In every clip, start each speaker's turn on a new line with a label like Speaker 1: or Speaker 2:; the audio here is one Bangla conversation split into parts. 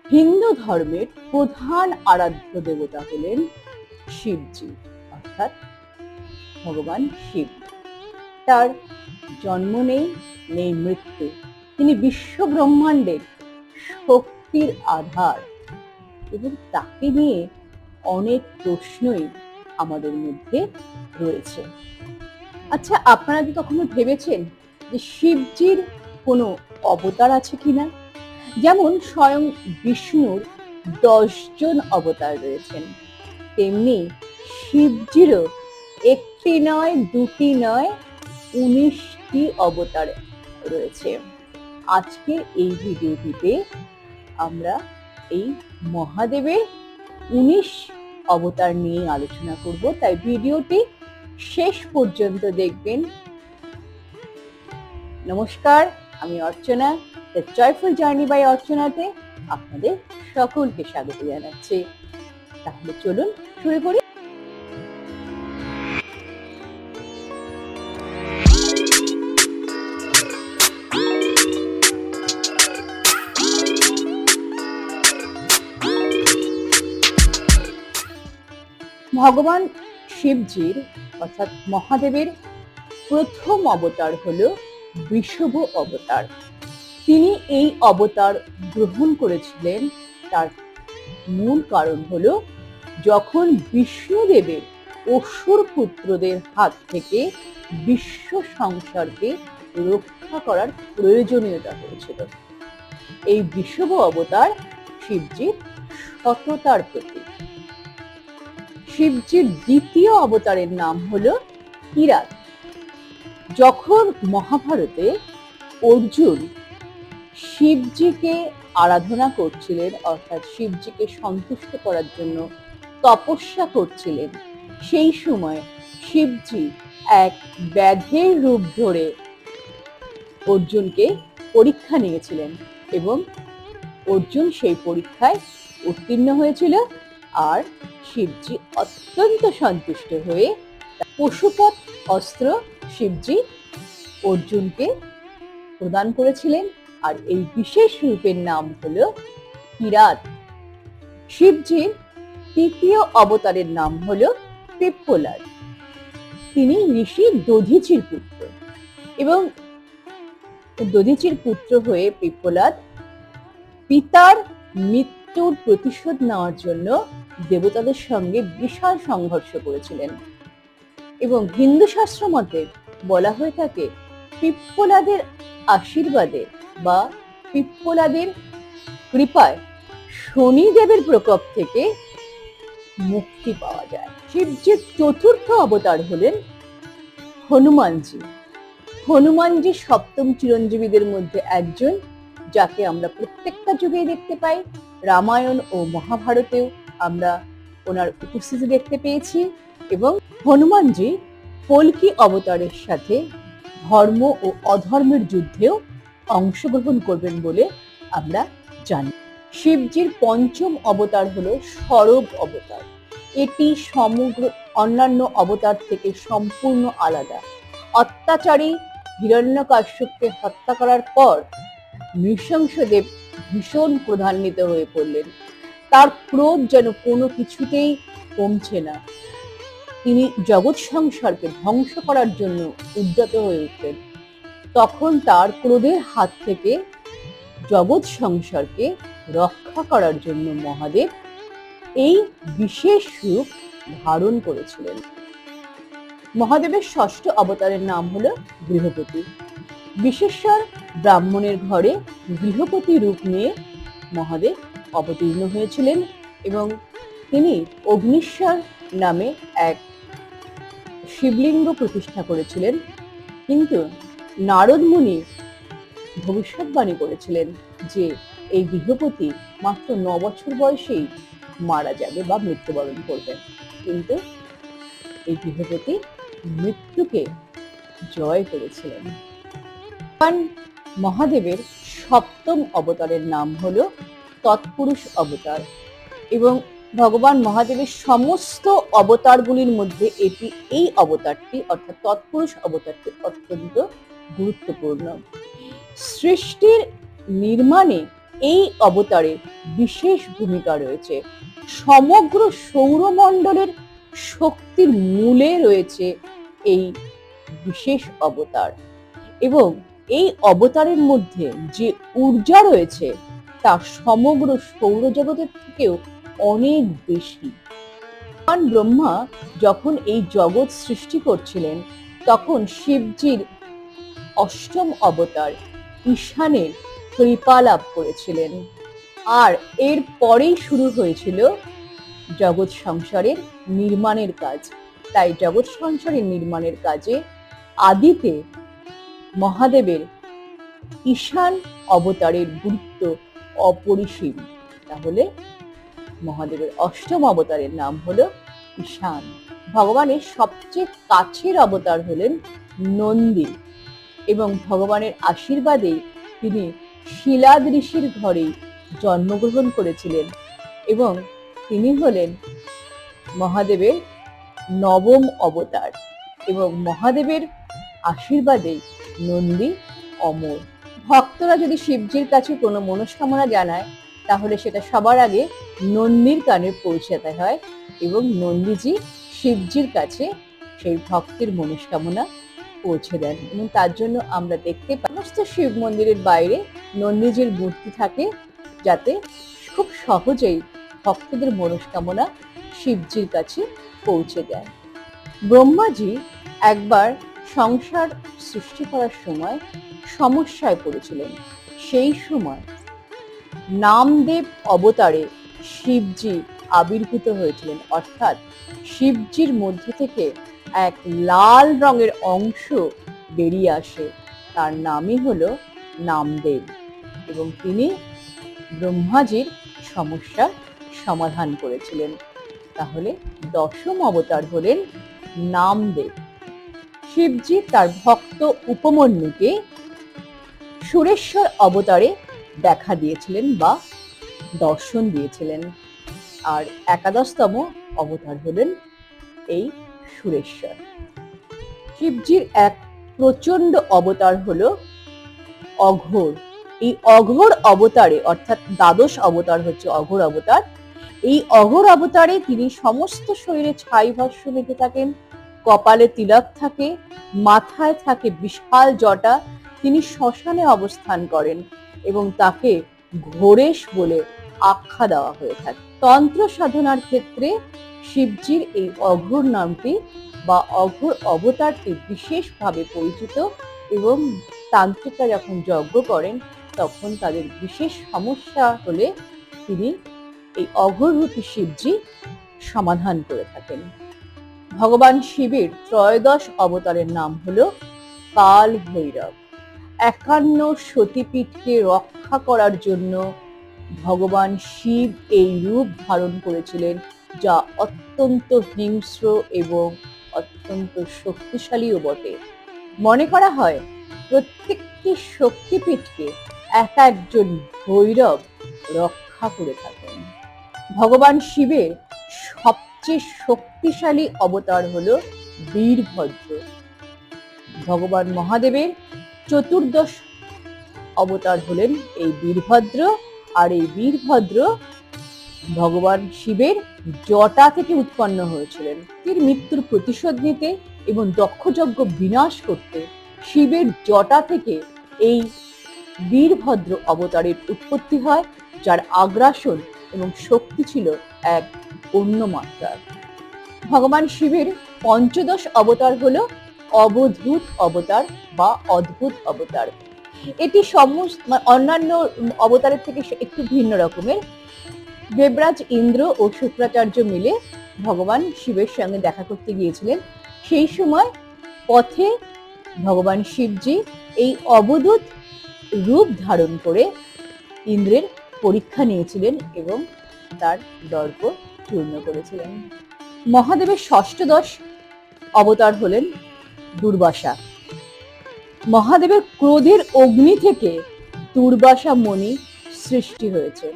Speaker 1: হিন্দু ধর্মের প্রধান আরাধ্য দেবতা হলেন শিবজি, অর্থাৎ ভগবান শিব। তার জন্ম নেই, নেই মৃত্যু। তিনি বিশ্ব ব্রহ্মাণ্ডের শক্তির আধার এবং তাকে নিয়ে অনেক প্রশ্নই আমাদের মধ্যে রয়েছে। আচ্ছা, আপনারা কি কখনো ভেবেছেন যে শিবজির কোনো অবতার আছে কিনা? যেমন স্বয়ং বিষ্ণুর 10 জন অবতার রয়েছেন, তেমনি শিবজিরও একটি নয়, দুটি নয়, 19টি অবতার রয়েছে। আজকের এই ভিডিওটিতে আমরা এই মহাদেবের 19 অবতার নিয়ে আলোচনা করব, তাই ভিডিওটি শেষ পর্যন্ত দেখবেন। নমস্কার, আমি অর্চনা, দ্য জয়ফুল জার্নি বাই অর্চনাতে আপনাদের সকলকে স্বাগত জানাচ্ছি। তাহলে চলুন শুরু করি। ভগবান শিবজির অর্থাৎ মহাদেবের প্রথম অবতার হলো বৃষভ অবতার। তিনি এই অবতার গ্রহণ করেছিলেন, তার মূল কারণ হলো যখন বিষ্ণুদেবের অসুর পুত্রদের হাত থেকে বিশ্ব সংসারকে রক্ষা করার প্রয়োজনীয়তা হয়েছিল। এই বৃষভ অবতার শিবজির সততার প্রতীক। শিবজির দ্বিতীয় অবতারের নাম হলো কিরাত। যখন মহাভারতে অর্জুন শিবজিকে আরাধনা করছিলেন, অর্থাৎ শিবজিকে সন্তুষ্ট করার জন্য তপস্যা করছিলেন, সেই সময় শিবজি এক ব্যাধের রূপ ধরে অর্জুনকে পরীক্ষা নিয়েছিলেন এবং অর্জুন সেই পরীক্ষায় উত্তীর্ণ হয়েছিল। আর শিবজি অত্যন্ত সন্তুষ্ট হয়ে পশুপত অস্ত্র শিবজি অর্জুনকে প্রদান করেছিলেন, আর এই বিশেষ রূপের নাম হলো কিরাত। শিবজির তৃতীয় অবতারের নাম হলো পিপ্পলাদ। তিনি ঋষি দধিচির পুত্র এবং দধিচির পুত্র হয়ে পিপ্পলাদ পিতার মৃত্যুর প্রতিশোধ নেওয়ার জন্য দেবতাদের সঙ্গে বিশাল সংঘর্ষ করেছিলেন। এবং হিন্দু শাস্ত্র মতে বলা হয়ে থাকে পিপ্পলাদের আশীর্বাদে বা পিপ্পলাদের কৃপায় শনিদেবের প্রকোপ থেকে মুক্তি পাওয়া যায়। শিবজির চতুর্থ অবতার হলেন হনুমানজি। হনুমানজি সপ্তম চিরঞ্জীবীদের মধ্যে একজন, যাকে আমরা প্রত্যেকটা যুগেই দেখতে পাই। রামায়ণ ও মহাভারতেও আমরা ওনার উপস্থিতি দেখতে পেয়েছি। এবং হনুমানজি কল্কি অবতারের সাথে ধর্ম ও অধর্মের যুদ্ধেও অংশগ্রহণ করবেন বলে আমরা জানি। শিবজির পঞ্চম অবতার হলো সরব অবতার। এটি সমগ্র অন্যান্য অবতার থেকে সম্পূর্ণ আলাদা। অত্যাচারী হিরণ্যকাশ্যপকে হত্যা করার পর নৃশংসদেব ভীষণ ক্রোধান্বিত হয়ে পড়লেন। তার ক্রোধ যেন কোনো কিছুতেই কমছে না। তিনি জগৎ সংসারকে ধ্বংস করার জন্য উদ্যত হয়ে উঠলেন। তখন তার ক্রোধের হাত থেকে জগৎ সংসারকে রক্ষা করার জন্য মহাদেব এই বিশেষ রূপ ধারণ করেছিলেন। মহাদেবের ষষ্ঠ অবতারের নাম হলো গৃহপতি। বিশেশ্বর ব্রাহ্মণের ঘরে গৃহপতি রূপ নিয়ে মহাদেব অবতীর্ণ হয়েছিলেন এবং তিনি অগ্নিশ্বর নামে এক শিবলিঙ্গ প্রতিষ্ঠা করেছিলেন। কিন্তু নারদ মুনি ভবিষ্যৎবাণী করেছিলেন যে এই গৃহপতি মাত্র 9 বছর বয়সেই মারা যাবে বা মৃত্যুবরণ করবেন। কিন্তু এই গৃহপতি মৃত্যুকে জয় করেছিলেন। মহাদেবের সপ্তম অবতারের নাম হলো তৎপুরুষ অবতার এবং ভগবান মহাদেবের সমস্ত অবতারগুলির মধ্যে এই অবতারটি অর্থাৎ তৎপুরুষ অবতারটি অত্যন্ত গুরুত্বপূর্ণ। সৃষ্টির নির্মাণে এই অবতারের বিশেষ ভূমিকা রয়েছে। সমগ্র সৌরমণ্ডলের শক্তির মূলে রয়েছে এই বিশেষ অবতার, এবং এই অবতারের মধ্যে যে ঊর্জা রয়েছে তা সমগ্র সৌরজগতের থেকেও অনেক বেশি। ভগবান ব্রহ্মা যখন এই জগৎ সৃষ্টি করছিলেন তখন শিবজির অষ্টম অবতার ঈশানের কৃপা লাভ করেছিলেন, আর এর পরেই শুরু হয়েছিল জগৎ সংসারের নির্মাণের কাজ। তাই জগৎ সংসারের নির্মাণের কাজে আদিতে মহাদেবের ঈশান অবতারের গুরুত্ব অপরিসীম। তাহলে মহাদেবের অষ্টম অবতারের নাম হলো ঈশান। ভগবানের সবচেয়ে কাছের অবতার হলেন নন্দী, এবং ভগবানের আশীর্বাদেই তিনি শিলাদ ঋষির ঘরেই জন্মগ্রহণ করেছিলেন, এবং তিনি হলেন মহাদেবের নবম অবতার, এবং মহাদেবের আশীর্বাদেই নন্দী অমর। ভক্তরা যদি শিবজির কাছে কোনো মনস্কামনা জানায় তাহলে সেটা সবার আগে নন্দীর কানে পৌঁছাতে হয়, এবং নন্দীজি শিবজির কাছে সেই ভক্তের মনস্কামনা পৌঁছে দেন। এবং তার জন্য আমরা দেখতে পাই সমস্ত শিব মন্দিরের বাইরে নন্দীজির মূর্তি থাকে, যাতে খুব সহজেই ভক্তদের মনস্কামনা শিবজির কাছে পৌঁছে দেয়। ব্রহ্মাজি একবার সংসার সৃষ্টি করার সময় সমস্যায় পড়েছিলেন। সেই সময় নামদেব অবতারে শিবজি আবির্ভূত হয়েছিলেন, অর্থাৎ শিবজির মধ্য থেকে এক লাল রঙের অংশ বেরিয়ে আসে, তার নামই হলো নামদেব, এবং তিনি ব্রহ্মাজির সমস্যার সমাধান করেছিলেন। তাহলে দশম অবতার হলেন নামদেব। শিবজি তার ভক্ত উপমন্যুকে সুরেশ্বর অবতারে দেখা দিয়েছিলেন বা দর্শন দিয়েছিলেন, আর একাদশতম অবতার হলেন এই সুরেশ্বর। শিবজির এক প্রচন্ড অবতার হলো অঘোর। এই অঘোর অবতারে, অর্থাৎ দ্বাদশ অবতার হচ্ছে অঘোর অবতার, এই অঘোর অবতারে তিনি সমস্ত শরীরে ছাই ভস্ম মেখে থাকেন, কপালে তিলক থাকে, মাথায় থাকে বিশাল জটা। তিনি শ্মশানে অবস্থান করেন এবং তাকে ঘোরেশ বলে আখ্যা দেওয়া হয়ে থাকে। তন্ত্র সাধনার ক্ষেত্রে শিবজির এই অঘোর নামটি বা অঘোর অবতারটি বিশেষভাবে পরিচিত, এবং তান্ত্রিকরা যখন যজ্ঞ করেন তখন তাদের বিশেষ সমস্যা হলে তিনি এই অঘোররূপী শিবজি সমাধান করে থাকেন। ভগবান শিবের ত্রয়োদশ অবতারের নাম হলো কাল ভৈরব। 51 সতীপীঠকে রক্ষা করার জন্য ভগবান শিব এই রূপ ধারণ করেছিলেন, যা অত্যন্ত হিংস্র এবং অত্যন্ত শক্তিশালীও বটে। মনে করা হয় প্রত্যেকটি শক্তিপীঠকে এক একজন ভৈরব রক্ষা করে থাকেন। ভগবান শিবের সবচেয়ে শক্তিশালী অবতার হলো বীরভদ্র। ভগবান মহাদেবের চতুর্দশ অবতার হলেন এই বীরভদ্র, আর এই বীরভদ্র ভগবান শিবের জটা থেকে উৎপন্ন হয়েছিলেন। এর মৃত্যুর প্রতিশোধ নিতে এবং দক্ষযজ্ঞ বিনাশ করতে শিবের জটা থেকে এই বীরভদ্র অবতারের উৎপত্তি হয়, যার আগ্রাসন এবং শক্তি ছিল এক অন্য মাত্রার। ভগবান শিবের পঞ্চদশ অবতার হলো অবধূত অবতার বা অদ্ভুত অবতার। এটি সমস্ত অন্যান্য অবতারের থেকে একটু ভিন্ন রকমের। দেবরাজ ইন্দ্র ও শুক্রাচার্য মিলে ভগবান শিবের সঙ্গে দেখা করতে গিয়েছিলেন। সেই সময় পথে ভগবান শিবজি এই অবধূত রূপ ধারণ করে ইন্দ্রের পরীক্ষা নিয়েছিলেন এবং তার দর্প চূর্ণ করেছিলেন। মহাদেবের ষষ্ঠদশ অবতার হলেন দুর্বাসা। মহাদেবের ক্রোধের অগ্নি থেকে দুর্বাসা মুনি সৃষ্টি হয়েছে,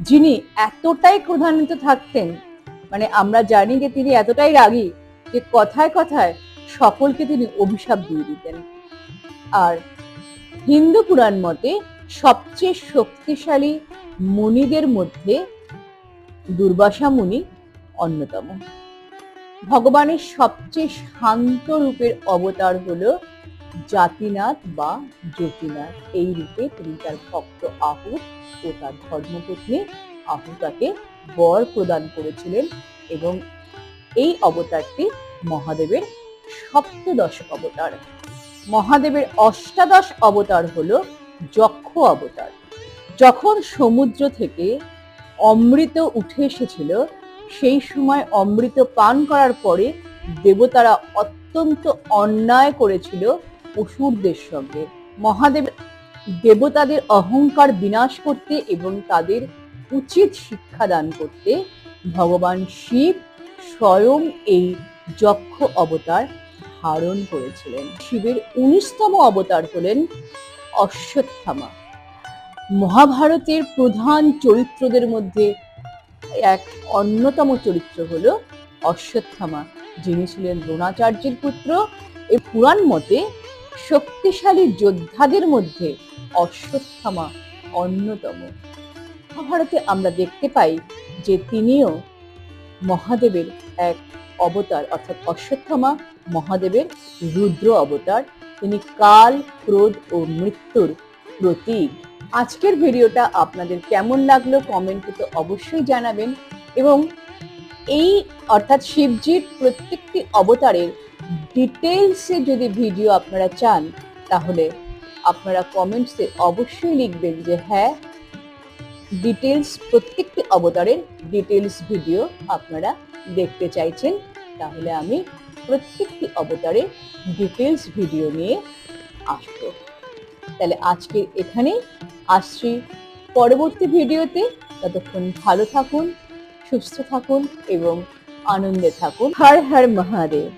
Speaker 1: যিনি এতটাই ক্রোধান্বিত থাকতেন, মানে আমরা জানি যে তিনি এতটাই রাগী যে কথায় কথায় সকলকে তিনি অভিশাপ দিয়ে দিতেন। আর হিন্দু পুরাণ মতে সবচেয়ে শক্তিশালী মুনিদের মধ্যে দুর্বাসা মুনি অন্যতম। ভগবানের সবচেয়ে শান্ত রূপের অবতার হলো জাতিনাথ বা জ্যোতিনাথ। এই রূপে তিনি তার ভক্ত আহুত ও তার ধর্মপত্নী আহুতাকে বর প্রদান করেছিলেন এবং এই অবতারটি মহাদেবের সপ্তদশ অবতার। মহাদেবের অষ্টাদশ অবতার হলো যক্ষ অবতার। যখন সমুদ্র থেকে অমৃত উঠে এসেছিল, সেই সময় অমৃত পান করার পরে দেবতারা অত্যন্ত অন্যায় করেছিল অসুরদের সঙ্গে। মহাদেব দেবতাদের অহংকার বিনাশ করতে এবং তাদের উচিত শিক্ষা দান করতে ভগবান শিব স্বয়ং এই যক্ষ অবতার ধারণ করেছিলেন। শিবের 19তম অবতার হলেন অশ্বত্থামা। মহাভারতের প্রধান চরিত্রদের মধ্যে এক অন্যতম চরিত্র হলো অশ্বত্থামা, যিনি ছিলেন দ্রোণাচার্যের পুত্র। এই পুরাণ মতে শক্তিশালী যোদ্ধাদের মধ্যে অশ্বত্থামা অন্যতম। মহাভারতে আমরা দেখতে পাই যে তিনিও মহাদেবের এক অবতার, অর্থাৎ অশ্বত্থামা মহাদেবের রুদ্র অবতার। তিনি কাল, ক্রোধ ও মৃত্যুর প্রতীক। আজকের ভিডিওটা আপনাদের কেমন লাগলো কমেন্টে তো অবশ্যই জানাবেন, এবং এই অর্থাৎ শিবজির প্রত্যেকটি অবতারের ডিটেলসে যদি ভিডিও আপনারা চান, তাহলে আপনারা কমেন্টসে অবশ্যই লিখবেন যে হ্যাঁ, ডিটেলস প্রত্যেকটি অবতারের ডিটেলস ভিডিও আপনারা দেখতে চাইছেন। তাহলে আমি প্রত্যেকটি অবতারের ডিটেলস ভিডিও নিয়ে আসবো। তাহলে আজকে এখানেই আসছি পরবর্তী ভিডিওতে। ততক্ষণ ভালো থাকুন, সুস্থ থাকুন এবং আনন্দে থাকুন। হর হর মহাদেব।